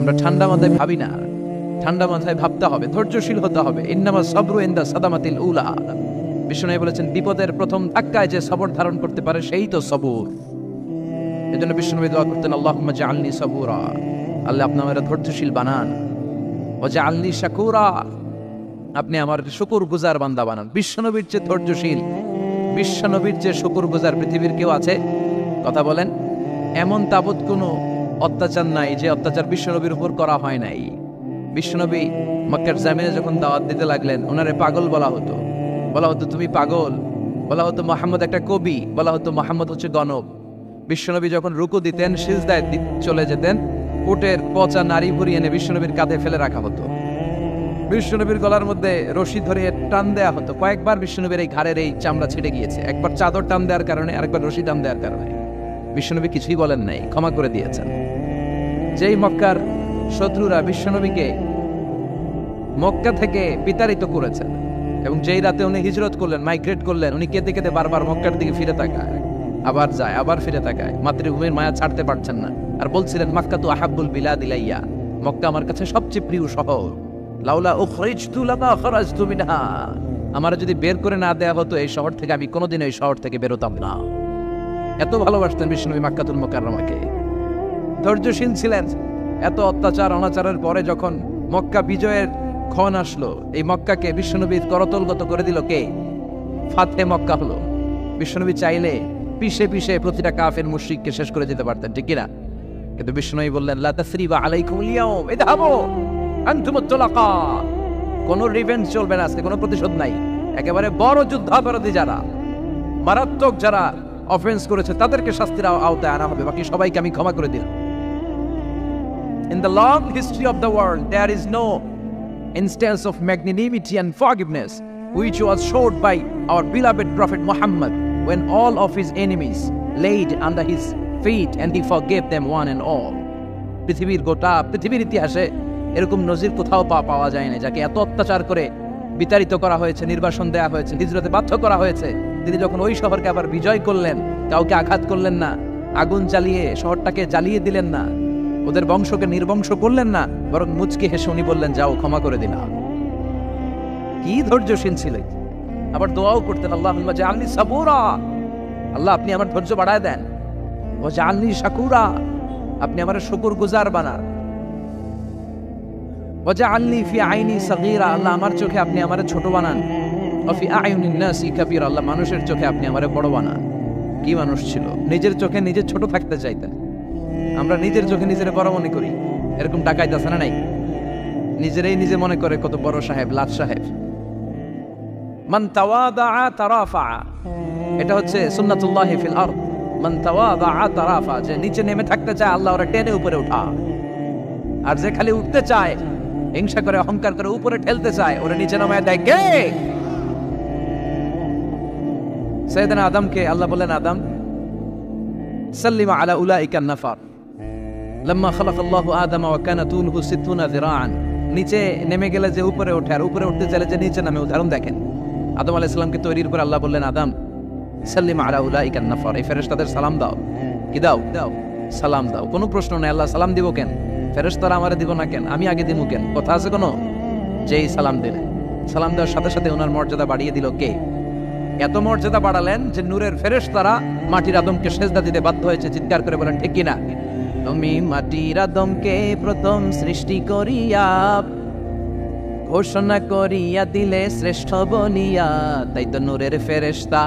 আমরা ঠান্ডা মাথায় ভাবি না, ঠান্ডা মাথায় ভাবতে হবে, ধৈর্যশীল হতে হবে। ইন্নামা সাবরু ইনদা সাদামাতিল উলা। বিষ্ণু বলেছেন বিপদের প্রথম ধাক্কায় যে সবর ধারণ করতে পারে সেই তো সবুর। এজন্য বিষ্ণু দোয়া করতেন, আল্লাহুম্মা জাআলনি সাবুরা, আল্লাহ আপনি আমাকে ধৈর্যশীল বানান। ওয়া জাআলনি শাকুরা, আপনি আমার শুকরগুজার বান্দা বানান। বিশ্বনবীর চেয়ে ধৈর্যশীল, বিশ্বনবীর চেয়ে শুকরগুজার পৃথিবীর কেউ আছে? কথা বলেন। এমন তাবৎ কোনো অত্যাচার নাই যে অত্যাচার বিশ্বনবীর উপর করা হয় নাই। বিশ্বনবী মক্কার জামিনে যখন দাওয়াত দিতে লাগলেন, ওনারে পাগল বলা হতো, বলা হতো তুমি পাগল, বলা হতো মুহাম্মদ একটা কবি, বলা হতো মুহাম্মদ হচ্ছে গণক। বিশ্বনবী যখন রুকু দিতেন, সিজদায় চলে যেতেন, উটের পচা নারী ভরি এনে বিশ্বনবীর কাঁধে ফেলে রাখা হতো। বিশ্বনবীর গলার মধ্যে রশি ধরে টান দেয়া হতো। কয়েকবার বিশ্বনবীর এই ঘাড়ের এই চামড়া ছিঁড়ে গিয়েছে, একবার চাদর টান দেওয়ার কারণে, আরেকবার রশি টান দেওয়ার কারণে। বিশ্বনবী কিছুই বলেন নাই, ক্ষমা করে দিয়েছেন। যেই মক্কার শত্রুরা বিশ্বনবীকে মক্কা থেকে বিতাড়িত করেছেন, এবং যেই রাতে উনি হিজরত করলেন, মাইগ্রেট করলেন, উনি কেঁদে কেঁদে বারবার মক্কার দিকে ফিরে তাকায়, আবার যায়, আবার ফিরে তাকায়, মাতৃভূমির মায়া ছাড়তে পারছেন না। আর বলছিলেন মাক্কা তু আহাব্বুল বিলাদ ইলাইয়া, মক্কা আমার কাছে সবচেয়ে প্রিয় শহর। লাউলা উখরিজতু লামা খরাজতু মিনহা, আমার যদি বের করে না দেয়া হতো এই শহর থেকে, আমি কোনোদিন এই শহর থেকে বেরোতাম না। এত ভালোবাসতেন বিষ্ণু মক্কাতুল মুকাররমাকে। ধৈর্যশীল ছিলেন। এত অত্যাচার অনাচারের পরে যখন মক্কা বিজয়ের ক্ষণ আসলো, এই মক্কাকে বিশ্বনবী করতলগত করে দিল কে? ফাতে মক্কা হলো। বিশ্বনবী চাইলে পিষে পিষে প্রতিটা কাফের মুশরিককে শেষ করে দিতে পারতেন, ঠিক কিনা? কিন্তু বিশ্বনবী বললেন লা তাসরিবা আলাইকুমুল ইয়াউম ইযহাবু আনতুমুত তুলাকা, কোনো রিভেঞ্জ চলবে না, আজকে কোনো প্রতিশোধ নাই। একেবারে বড় যুদ্ধাপরাধী যারা, মারাত্মক যারা অফেন্স করেছে, তাদেরকে শাস্তির আওতায় আনা হবে, বাকি সবাইকে আমি ক্ষমা করে দিলাম। In the long history of the world, there is no instance of magnanimity and forgiveness which was showed by our beloved Prophet Muhammad when all of his enemies laid under his feet and he forgave them one and all. পৃথিবীর ইতিহাসে এরকম নজির কোথাও পাওয়া যায় না, যাকে এত অত্যাচার করে বিতাড়িত করা হয়েছে, নির্বাসন দেয়া হয়েছে, হিজরতে বাধ্য করা হয়েছে। তিনি যখন ওই শহরকে আবার বিজয় করলেন, কাউকে আঘাত করলেন না, আগুন জ্বালিয়ে শহরটাকে জ্বালিয়ে দিলেন না, ওদের বংশকে নির্বংশ করলেন না, বরং মুচকি হেসে উনি বললেন যাও, ক্ষমা করে দিলাম। কি ধৈর্যশীল ছিলেন। আবার দোয়াও করতেন, আল্লাহুম্মা জাআলনি সাবুরা, আল্লাহ আপনি আমার ধৈর্য বাড়ায় দেন। ওয়া জাআলনি শাকুরা, আপনি আমার শুকরগুজার বানান। ওয়া জাআলনি ফি আইনি সাগীরা, আল্লাহ আমার চোখে আপনি আমারে ছোট বানান। ওয়া ফি আয়ুনিন নাসি কাবীরা, আল্লাহ মানুষের চোখে আপনি আমারে বড় বানান। কি মানুষ ছিল, নিজের চোখে নিজে ছোট থাকতে চাইতেন। আমরা নিজের চোখে নিজের বড় মনে করি, এরকম ডাকাইত আছে না নাই? নিজেরাই নিজে মনে করে কত বড় সাহেব, লাট সাহেব। মান তাওয়াদাআ তারাফা, এটা হচ্ছে সুন্নাতুল্লাহি ফিল আরদ। মান তাওয়াদাআ তারাফা, যে নিচে নেমে থাকতে চায় আল্লাহ ওরা টেনে উপরে উঠা, আর যে খালি উঠতে চায়, হিংসা করে অহংকার করে উপরে ঠেলতে চায়, ওরা নিচে নামায় দেয় কে? সাইয়েদনা আদমকে আল্লাহ বলেন, আদম সাল্লিমা আলা উলাইকা নাফার লাম্মা খালাকাল্লাহু আদম ওয়া কানা তুলহু 60 যিরাআন। নিচে নেমে গেলে যে উপরে ওঠে, আর উপরে উঠতে চাইলে যে নিচে নামে। উদাহরণ দেখেন, আদম আলাইহিস সালামকে তৈরির পর আল্লাহ বললেন, আদম সাল্লিমা আলা উলাইকা নাফার, এই ফেরেশতাদের সালাম দাও। কি দাও? দাও, সালাম দাও। কোনো প্রশ্ন নাই, আল্লাহ সালাম দিব কেন? ফেরেশতারা আমারে দিব না কেন? আমি আগে দিব কেন? কথা আছে কোনো? যেই সালাম দিলেন, সালাম দেওয়ার সাথে সাথে ওনার মর্যাদা বাড়িয়ে দিল কে? এত মর্যাদা বাড়ালেন যে নূরের ফেরেশতারা মাটির আদমকে সেজদা দিতে বাধ্য হয়েছে। চিৎকার করে বলেন ঠিক কিনা? তুমি মাটির আদমকে প্রথম সৃষ্টি করিয়া ঘোষণা করিয়া দিলে শ্রেষ্ঠ বলিয়া, তাই তো নূরের ফেরেশতা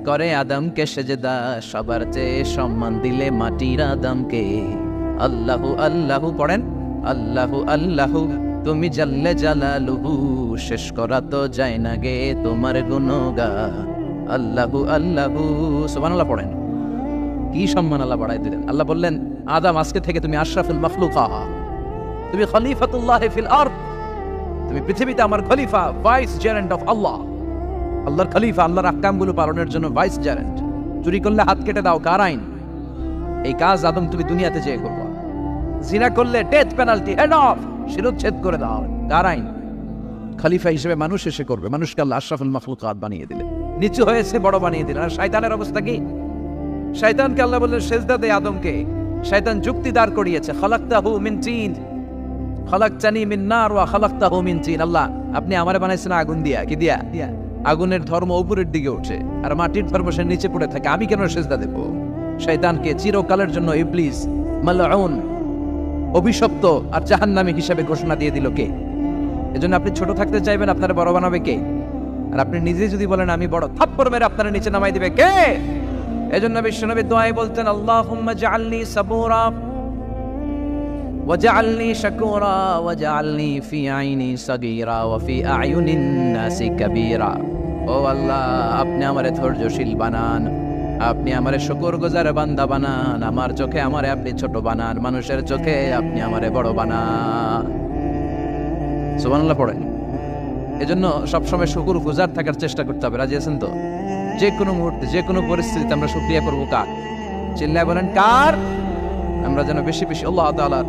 করে আদমকে সেজদা, সবার চেয়ে সম্মান দিলে মাটির আদমকে। আল্লাহু আল্লাহু পড়েন, আল্লাহু আল্লাহু তুমি জাল্লে জালালুহু, শেষ করা তো যায় না গে তোমার গুণগান। আল্লাহু আল্লাহু সুবহানাল্লাহ পড়েন। কি সম্মান আল্লাহ বাড়াই দিলেন। আল্লাহ বললেন, আদম আজকে থেকে তুমি আশরাফুল মাখলুকা, তুমি খলিফাতুল্লাহ ফিল আরদ, তুমি পৃথিবীতে আমার খলিফা, ভাইস জেরেন্ট অফ আল্লাহ। আল্লাহর খলিফা, আল্লাহর আহকামগুলো পালনের জন্য ভাইস জেরেন্ট। চুরি করলে হাত কেটে দাও, কার আইন? এই কাজ আদম তুমি দুনিয়াতে যেয়ে করবা। জিনা করলে ডেথ পেনাল্টি, হেড অফ, শিরোচ্ছেদ করে দাও, কার আইন? খলিফা হিসেবে মানুষ এসে করবে। মানুষকে আল্লাহ আশরাফুল মাখলুকাত বানিয়ে দিলেন, নিচু হয়েছে বড় বানিয়ে দিলেন। আর শয়তানের অবস্থা কি? শয়তানকে আল্লাহ বললেন সেজদা দে আদমকে। শয়তান যুক্তি দাঁড় করিয়েছে, খালাকতাহু মিন তিন, খালাকতানি মিন নার ওয়া খালাকতাহু মিন তিন। আল্লাহ, আপনি আমারে বানাইছেন আগুন দিয়া, কি দিয়া? আগুনের ধর্ম উপরের দিকে ওঠে আর মাটির ধর্ম সে নিচে পড়ে থাকে, আমি কেন সেজদা দেব? শয়তানকে চিরকালের জন্য ইবলিস মালউন, অভিশপ্ত আর জাহান্নামী হিসেবে ঘোষণা দিয়ে দিল কে? এজন্য আপনি ছোট থাকতে চাইবেন, আপনারা বড় বানাবে কে? আর আপনি নিজে যদি বলেন আমি বড়, থাপ্পড় মেরে আপনারা নিচে নামাই দিবে কে? এজন্য বিশ্বনবী দোয়ায় বলতেন, আল্লাহুম্মা জাআলনি সাবুরা ওয়াজআলনি শাকুরা ওয়াজআলনি ফি আইনি সাগীরা ওয়া ফি আয়ুনিন নাসি কাবীরা। ও আল্লাহ, আপনি আমারে ধৈর্যশীল বানান, আপনি আমারে শুকরগুজার বান্দা বানান, আমার চোখে আমারে আপনি ছোট বানান, মানুষের চোখে আপনি আমারে বড় বানান। সুবহানাল্লাহ পড়েন। এজন্য সবসময় শুকরগুজার থাকার চেষ্টা করতে হবে। রাজি আছেন তো? যে কোনো মুহূর্তে, যে কোনো পরিস্থিতিতে আমরা শুকরিয়া করবো কার? চিল্লায় বলেন কার? আমরা যেন বেশি বেশি আল্লাহ তাআলার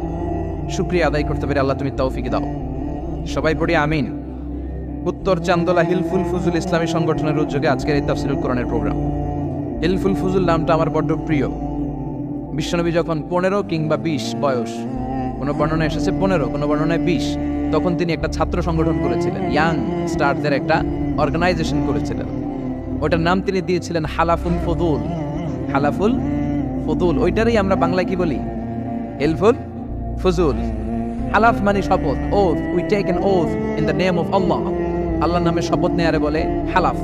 শুকরিয়া আদায় করতে পারি। আল্লাহ তুমি তৌফিক দাও। সবাই পড়ি আমিন। উত্তর চান্দোলা হিলফুল ফুজুল ইসলামী সংগঠনের উদ্যোগে আজকের এই তাফসীরুল কোরআনের প্রোগ্রাম। হিলফুল ফুজুল নামটা আমার বড্ড প্রিয়। বিশ্বনবী যখন 15 কিংবা 20 বয়স, কোনো বর্ণনায় এসেছে 15, কোনো বর্ণনায় 20, তখন তিনি একটা ছাত্র সংগঠন করেছিলেন, ইয়াং স্টারদের একটা অর্গানাইজেশন করেছিলেন। ওটার নাম তিনি দিয়েছিলেন হালাফুল ফুদুল। হালাফুল ফুদুল, ওইটারই আমরা বাংলায় কি বলি? হিলফুল ফুজুল। হালাফ মানে শপথ, oath, we take an oath in the name of Allah. আল্লাহর নামে শপথ নেয়ারে বলে হালাফ।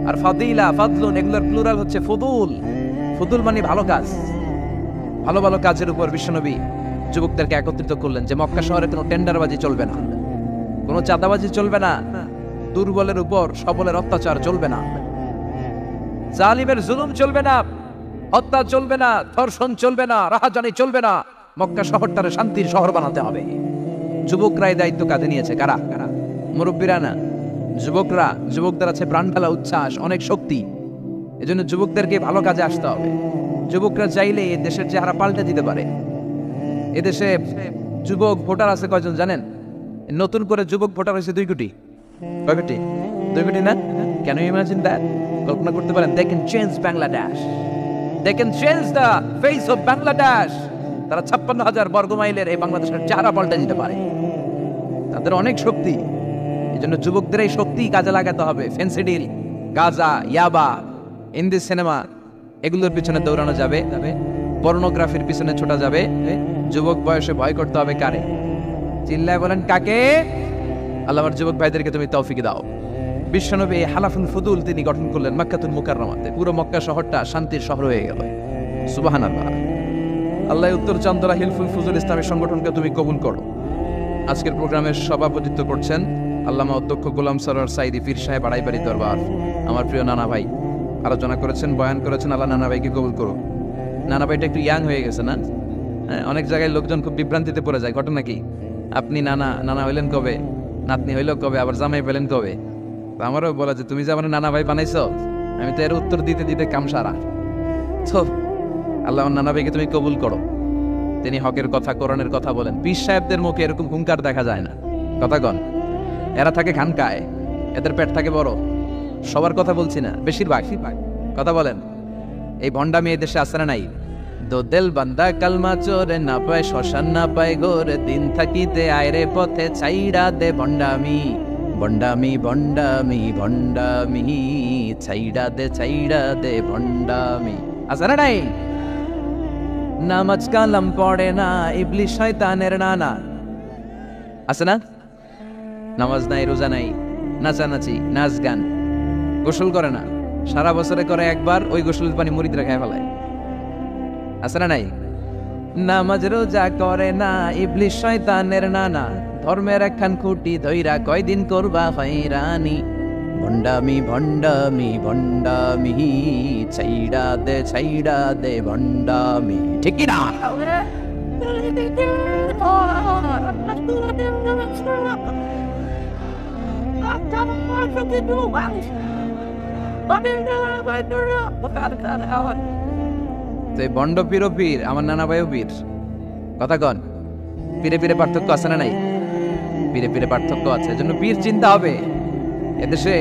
আর ফাদিলা, ফাদলুন, এগুলোর প্লুরাল হচ্ছে ফুদুল। ফুদুল মানে ভালো কাজ। ভালো ভালো কাজের উপর বিশ্বনবী যুবকদেরকে একত্রিত করলেন যে মক্কা শহরে কোনো টেন্ডারবাজি চলবে না, কোনো চাঁদাবাজি চলবে না, দুর্বলের উপর সবলের অত্যাচার চলবে না, জালিমের জুলুম চলবে না, হত্যা চলবে না, ধর্ষণ চলবে না, রাহাজানি চলবে না। মক্কা শহরটারে শান্তির শহর বানাতে হবে। যুবকরাই দায়িত্ব কাঁধে নিয়েছে। কারা? মুরব্বীরা না, যুবকরা। যুবকদের আছে প্রাণ ঢালা উচ্ছ্বাস, অনেক শক্তি। এজন্য যুবকদেরকে ভালো কাজে আসতে হবে। যুবকরা চাইলে এই দেশের চেহারা পাল্টে দিতে পারে। এদেশে যুবক ভোটার আছে কয়জন জানেন? নতুন করে যুবক ভোটার হয়েছে 2 কোটি। কয় কোটি? 2 কোটি না? Can you imagine that? কল্পনা করতে পারেন? They can change Bangladesh, they can change the face of Bangladesh. তারা 56,000 বর্গ মাইলের এই বাংলাদেশের চেহারা পাল্টে দিতে পারে। তাদের অনেক শক্তি। এই জন্য যুবকদের এই শক্তি কাজে লাগাতে হবে। ফেন্সিডিল, গাজা, ইয়াবা, হিন্দি সিনেমা, এগুলোর পিছনে দৌড়ানো যাবে, পর্নোগ্রাফির পিছনে ছোটা যাবে। যুবক বয়সে ভয় করতে হবে কারে? চিল্লায় বলেন কাকে? আল্লাহ আমার যুবক ভাইদেরকে তুমি তৌফিক দাও। বিশ্বনবী হালাফুল ফুদুল তিনি গঠন করলেন মক্কাতুল মুকাররমাতে। পুরো মক্কা শহরটা শান্তির শহর হয়ে গেল। সুবহানাল্লাহ। আল্লাহ উত্তর চান্দোলা হিলফুল ফুজুল ইসলামী সংগঠনকে তুমি কবুল করো। আজকের প্রোগ্রামের সভাপতিত্ব করছেন আল্লামা অধ্যক্ষ গোলাম সরোয়ার সাইদি পীর সাহেব, আড়াইবাড়ি দরবার। আমার প্রিয় নানা ভাই আলোচনা করেছেন, বয়ান করেছেন। আল্লাহ নানা ভাইকে কবুল করো। নানা ভাইটা একটু ইয়াং হয়ে গেছে না? হ্যাঁ, অনেক জায়গায় লোকজন খুব বিভ্রান্তিতে পড়ে যায়। ঘটনা কি? আপনি নানা হইলেন কবে, নাতনি হইল কবে, আবার জামাই পেলেন কবে? আমারও বলা যে তুমি যে আমার নানা ভাই বানাইছো, আমি তো এর উত্তর দিতে দিতে কাম সারা। তো আল্লাহ নানা ভাইকে তুমি কবুল করো। তিনি হকের কথা, কোরআনের কথা বলেন। পীর সাহেবদের মুখে এরকম হুঙ্কার দেখা যায় না। কথা কন। এরা থাকে খানকায়, এদের পেট থাকে বড়। সবার কথা বলছি না, বেশিরভাগ কথা বলেন। এই ভণ্ডামি এই দেশে আসে না নাই? দোদেল বান্দা কালমা চোরে না পায় শ্মশান না পায় গোরে, দিন থাকিতে আয়রে পথে ছাইড়া দে ভণ্ডামি, ভণ্ডামি ভণ্ডামি ভণ্ডামি, ছাইড়া দে ভণ্ডামি। আসে না নাই? নামাজ কালাম পড়ে না, ইবলিস শয়তানের নানা। আছে না? নামাজ নাই, রোজা নাই, নাচানাচি, নাচ গান, গোসল করে না, সারা বছরে করে একবার, ওই গোসলের পানি মুরিদরা খায় ফেলায়। আছে না নাই? নামাজ রোজা করে না, ইবলিস শয়তানের নানা, ধর্মের একখান খুঁটি ধইরা কয়দিন করবা হয়রানি, ভণ্ডামি ভণ্ডামি ভণ্ডামি, ছাইড়া দে ভণ্ডামি। ঠিক কি না? ভণ্ড পীর পীর, আমার নানা ভাইও পীর। কথা কন। পীরে পীরে পার্থক্য আছে না নাই? পীরে পীরে পার্থক্য আছে। এজন্য পীর চিন্তা হবে। এদেশে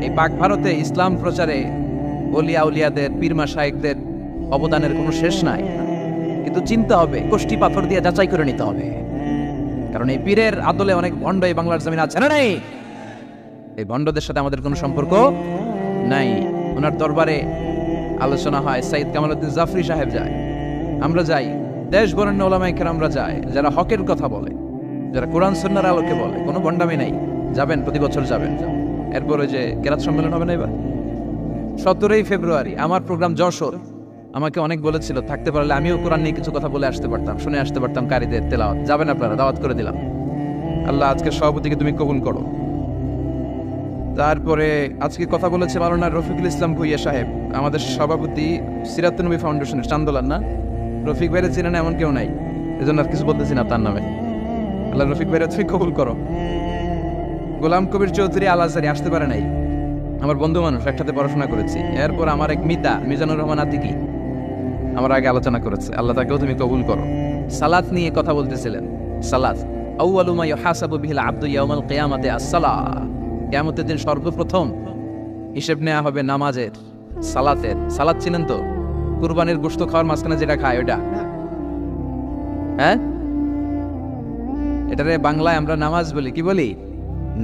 এই পাক ভারতে ইসলাম প্রচারে ওলিয়া উলিয়াদের, পীর মাশায়েখদের অবদানের কোনো শেষ নাই। কিন্তু চিন্তা হবে, কষ্টি পাথর দিয়ে যাচাই করে নিতে হবে। কারণ এই পীরের আদলে অনেক ভণ্ড এই বাংলার জমিন আছে না নাই? এই ভণ্ডদের সাথে আমাদের কোনো সম্পর্ক নাই। ওনার দরবারে আলোচনা হয়, সাইদ কামালউদ্দিন জাফরি সাহেব যায়, আমরা যাই, দেশ বরেণ্য ওলামায়ে কেরামরা যায়, যারা হকের কথা বলে, যারা কোরআন সুন্নাহর আলোকে বলে, কোনো ভণ্ডামি নাই। যাবেন, প্রতি বছর যাবেন। এরপরে যে কেরাত সম্মেলন হবে না এবার 17ই ফেব্রুয়ারি, আমার প্রোগ্রাম যশোর। আমাকে অনেক বলেছিল থাকতে পারলে আমিও কোরআন নিয়ে কিছু কথা বলে আসতে পারতাম, শুনে আসতে পারতাম কারীদের তেলাওয়াত। যাবেন আপনারা, দাওয়াত করে দিলাম। আল্লাহ আজকে সভাপতিকে তুমি কবুল করো। তারপরে আজকে কথা বলেছে মাওলানা রফিকুল ইসলাম ভুইয়া সাহেব, আমাদের সভাপতি সিরাতুন নবী ফাউন্ডেশনের চান্দোলার না। রফিক ভাইরে চিনেন এমন কেউ নাই, এজন্য আর কিছু বলতেছি না তার নামে। আল্লাহ রফিক ভাইরে তুমি কবুল করো। গোলাম কবির চৌধুরী আল আজহারি আসতে পারে নাই, আমার বন্ধু মানুষ, একসাথে পড়াশোনা করেছি। এরপর আমার এক মিতা মিজানুর রহমান আতিকি আমার আগে আলোচনা করেছে, আল্লাহ তাকেও তুমি কবুল করো। সালাত নিয়ে কথা বলতেছিলেন। সালাত আউয়ালু মা ইউহাসাবু বিহিল আবদু ইয়াউমাল কিয়ামাতি আস-সালাহ। কিয়ামতের দিন সর্বপ্রথম হিসেব নেওয়া হবে নামাজের, সালাতের। সালাত চিনেন তো? কুরবানির গোশত খাওয়ার মাঝখানে যেটা খায় ওটা, হ্যাঁ, এটারে বাংলায় আমরা নামাজ বলি। কি বলি?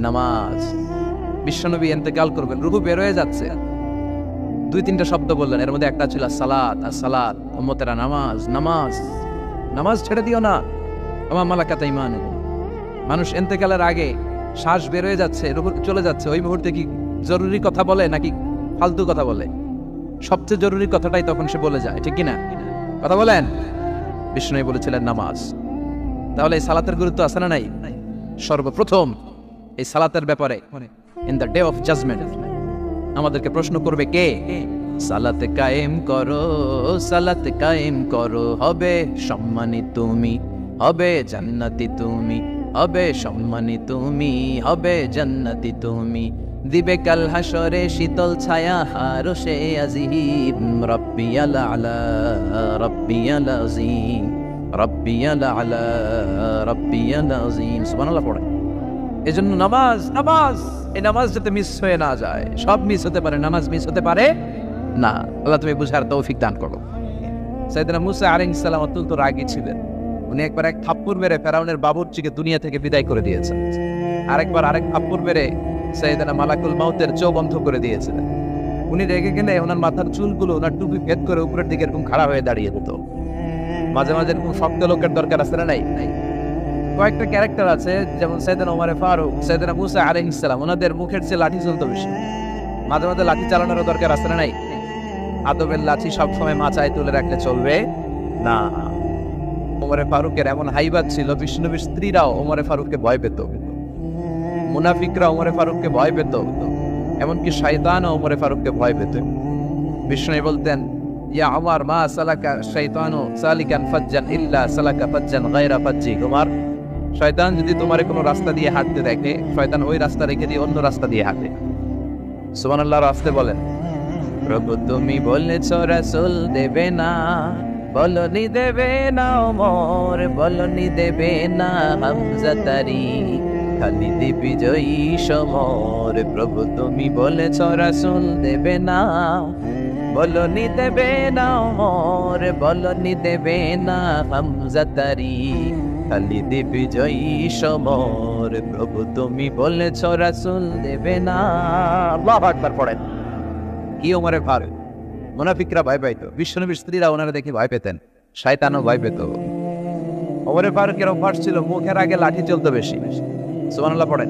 নামাজ। বিশ্বনবী ইন্তেকাল করবেন, রূহ বের হয়ে যাচ্ছে, 2-3টা শব্দ বললেন, এর মধ্যে একটা ছিল সালাত। আর সালাত, উম্মতেরা নামাজ, নামাজ, নামাজ ছেড়ে দিও না। ওমা মালাকাত আইমানুকুম। মানুষ ইন্তেকালের আগে শ্বাস বের হয়ে যাচ্ছে, রূহ চলে যাচ্ছে, ওই মুহূর্তে কি জরুরি কথা বলে নাকি ফালতু কথা বলে? সবচেয়ে জরুরি কথাটাই তখন সে বলে যায়, ঠিক কিনা? কথা বলেন। বিষ্ণু বলেছিলেন নামাজ। তাহলে এই সালাতের গুরুত্ব আছে না নাই? সর্বপ্রথম এই সালাতের ব্যাপারে in the day of judgement আমাদেরকে প্রশ্ন করবে কে? সালাত কায়েম করো, সালাত কায়েম করো, হবে সম্মানী তুমি, হবে জান্নাতি তুমি, হবে সম্মানী তুমি, হবে জান্নাতি তুমি। দিবে কাল হাসরে শীতল ছায়া হারশে আজিম, রব্বিয়াল আলা রব্বিয়াল আযীম, রব্বিয়াল আলা রব্বিয়াল আযীম। সুবহানাল্লাহ পড়ে। এজন্য নামাজ, নামাজ, এই নামাজ যাতে মিস হয়ে না যায়। সব মিস হতে পারে, নামাজ মিস হতে পারে না। আল্লাহ তুমি বুঝার তৌফিক দান করো। সাইয়েদনা মুসা আলাইহিস সালাম অত্যন্ত রাগী ছিলেন। উনি একবার এক থাপ্পড় মেরে ফেরাউনের বাবুর্চিকে দুনিয়া থেকে বিদায় করে দিয়েছেন। আরেকবার আরেক থাপ্পড় মেরে সাইয়েদনা মালাকুল মাউতের চোখ বন্ধ করে দিয়েছিলেন। উনি রেগে গেলে ওনার মাথার চুলগুলো ওনার টুপি ভেদ করে উপরের দিকে এরকম খাড়া হয়ে দাঁড়িয়ে যেত। মাঝে মাঝে এরকম শক্ত লোকের দরকার আছে না নাই? কয়েকটা ক্যারেক্টার আছে, যেমন সাইয়েদনা ওমর ফারুক, সাইয়েদনা মুসা আলাইহিস সালাম, ওনাদের মুখের চেয়ে লাঠি চলতো বেশি। মাঝে মাঝে লাঠি চালানোর দরকার আছে না নাই? আদবের লাঠি সবসময় মাচায় তুলে রাখলে চলবে না। ওমর ফারুকের এমন হাইবাত ছিল, বিষ্ণুনবীর স্ত্রীরাও ওমর ফারুককে ভয় পেত, মুনাফিকরা ওমর ফারুককে ভয় পেত, এমনকি শয়তানও ওমর ফারুককে ভয় পেত। বিষ্ণু বলতেন, ইয়া ওমর মা সালাকা শাইতানু সালিকান ফাজ্জান ইল্লা সালাকা ফাজ্জান গায়রা ফাজ্জি। ওমর, শয়তান যদি তোমারে কোনো রাস্তা দিয়ে হাঁটতে দেখে, শয়তান ওই রাস্তা রেখে দিয়ে অন্য রাস্তা দিয়ে হাঁটে। সুবহানাল্লাহ। রাস্তে বলেন, প্রভু তুমি বলেছ রাসূল দেবে না, বলনি দেবে না ওমর, বলনি দেবে না হামজা তারি, খালিদ বিজয়ী সমর। প্রভু তুমি বলেছ রাসূল দেবে না, বলনি দেবে না ওমর, বলনি দেবে না হামজা তারি, খালিদ বিজয়ী সমর। প্রভু তুমি বলেছ রাসূল দেবে না। আল্লাহু আকবার পড়েন। কি ওমরে ফারুক, মুনাফিকরা ভয় পাইত, বিশ্বনবীর স্ত্রীরা ওনারা দেখে ভয় পেতেন, শয়তানও ভয় পেত। ওমরে ফারুকের অভ্যাস ছিল মুখের আগে লাঠি চলতো বেশি। সুবহানাল্লাহ পড়েন।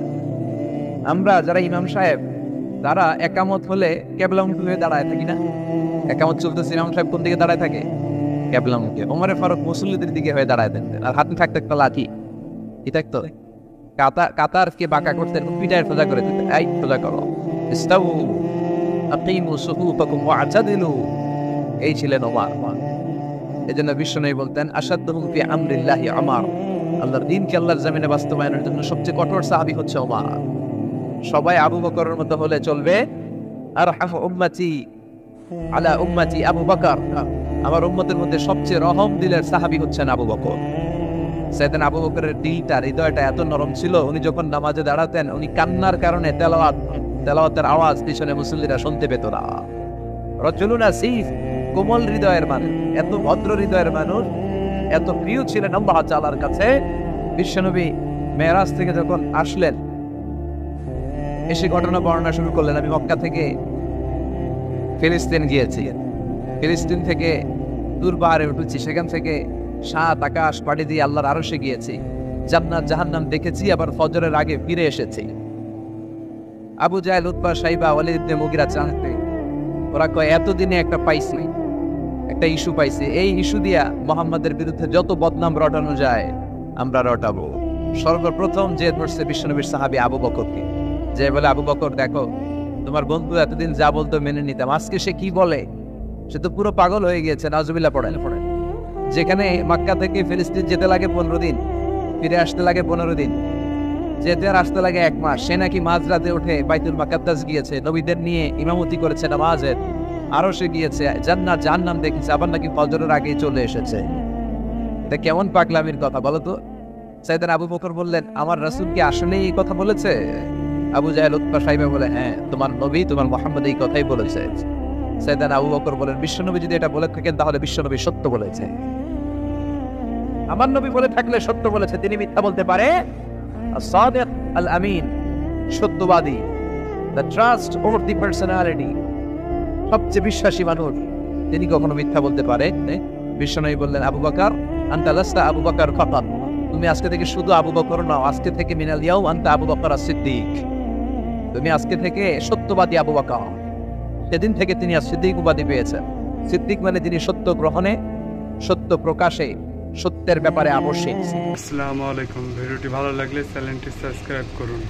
আমরা যারা ইমাম সাহেব, তারা একামত হলে কেবলামুখী হয়ে দাঁড়ায় থাকি না? একামত চলতেছে, ইমাম সাহেব কোন দিকে দাঁড়ায় থাকে? কেবলামুখী। ওমরে ফারুক মুসল্লিদের দিকে হয়ে দাঁড়ায় থাকতেন, আর হাতে থাকতো একটা লাঠি। কি থাকতো? কাতারকে বাঁকা করতেন, পিঠায় সোজা করে দিতেন, এই সোজা করো, ইস্তাউ আকিমু সুফুফাকুম ওয়া'তাদিলু। এই ছিলেন ওমর। এজন্য বিশ্বনবী বলতেন, আশাদ্দুহুম ফি আমরিল্লাহি ওমর। আল্লাহর দ্বীনকে আল্লাহর জমিনে বাস্তবায়নের জন্য সবচেয়ে কঠোর সাহাবী হচ্ছে ওমর। সবাই আবু বকরের মতো হলে চলবে। আরহামু উম্মতি আলা উম্মতি আবু বকর। আমার উম্মতের মধ্যে সবচেয়ে রহম দিলের সাহাবী হচ্ছেন আবু বকর। সাইয়েদনা আবু বকরের দিলটা, হৃদয়টা এত নরম ছিল, উনি যখন নামাজে দাঁড়াতেন, উনি কান্নার কারণে তেলাওয়াতের আওয়াজ পিছনে মুসল্লিরা শুনতে পেত না। রাজুলুন আসিফ, কোমল হৃদয়ের মানুষ, এত ভদ্র হৃদয়ের মানুষ, এত প্রিয় ছিলেন আল্লাহ তাআলার কাছে। বিশ্বনবী মেরাজ থেকে যখন আসলেন, এসে ঘটনা বর্ণনা শুরু করলেন, আমি মক্কা থেকে ফিলিস্তিন গিয়েছি, ফিলিস্তিন থেকে দূর পাহাড়ে উঠেছি, সেখান থেকে 7 আকাশ পাড়ি দিয়ে আল্লাহর আরশে গিয়েছি, জান্নাত জাহান্নাম দেখেছি, আবার ফজরের আগে ফিরে এসেছি। আবু জাহেল, উতবা, সাইবা, ওয়ালিদ ইবনে মুগিরা জানতে, ওরা কয় এতদিনে একটা পাইছি, একটা ইস্যু পাইছি, এই ইস্যু দিয়া মুহাম্মাদের বিরুদ্ধে যত বদনাম রটানো যায় আমরা রটাবো। সর্বপ্রথম যে ধরছে বিশ্বনবীর সাহাবী আবু বকরকে, যে বলে, আবু বকর দেখো, তোমার বন্ধু এতদিন যা বলতো মেনে নিতাম, আজকে সে কি বলে, সে তো পুরো পাগল হয়ে গিয়েছে। নাউজুবিল্লাহ পড়েন। যেখানে মক্কা থেকে ফিলিস্তিন যেতে লাগে 15 দিন, ফিরে আসতে লাগে 15 দিন, যেতে আর আসতে লাগে 1 মাস, সে নাকি মাঝরাতে উঠে বাইতুল মুকাদ্দাস গিয়েছে, নবীদের নিয়ে ইমামতি করেছে নামাজের, আরো সে গিয়েছে, জান্নাত জাহান্নাম দেখেছে, আবার নাকি ফজরের আগেই চলে এসেছে। এটা কেমন পাগলামির কথা বলো তো? সাইয়েদনা আবু বকর বললেন, আমার রাসূল কি আসলেই এই কথা বলেছে? আবু জাহেল, উতবা, সাইবা বলে, হ্যাঁ, তোমার নবী, তোমার মুহাম্মদ এই কথাই বলেছে। সাইয়েদনা আবু বকর বলেন, বিশ্বনবী যদি এটা বলে থাকেন তাহলে বিশ্বনবী সত্য বলেছে। আমার নবী বলে থাকলে সত্য বলেছে, তিনি মিথ্যা বলতে পারে? as-sadiq al-amin, সত্যবাদী, the trust over the personality, সবচেয়ে বিশ্বাসী মানুষ, তিনি কখনো মিথ্যা বলতে পারে? বিশ্বনবী বললেন, আবু বকর আনতা লাস্তা আবু বকর ফাকাত, তুমি আজকে থেকে শুধু আবু বকর নও, আজকে থেকে মিনাল ইয়াউম আনতা আবু বকর as-সিদ্দিক, তুমি আজকে থেকে সত্যবাদী আবু বকর। সেদিন থেকে তিনি as-সিদ্দিক উপাধি পেয়েছেন। সিদ্দিক মানে যিনি সত্য গ্রহণে, সত্য প্রকাশে, সত্যের ব্যাপারে আবশ্যিক। আসসালামু আলাইকুম। ভিডিওটি ভালো লাগলে চ্যানেলটি সাবস্ক্রাইব করুন।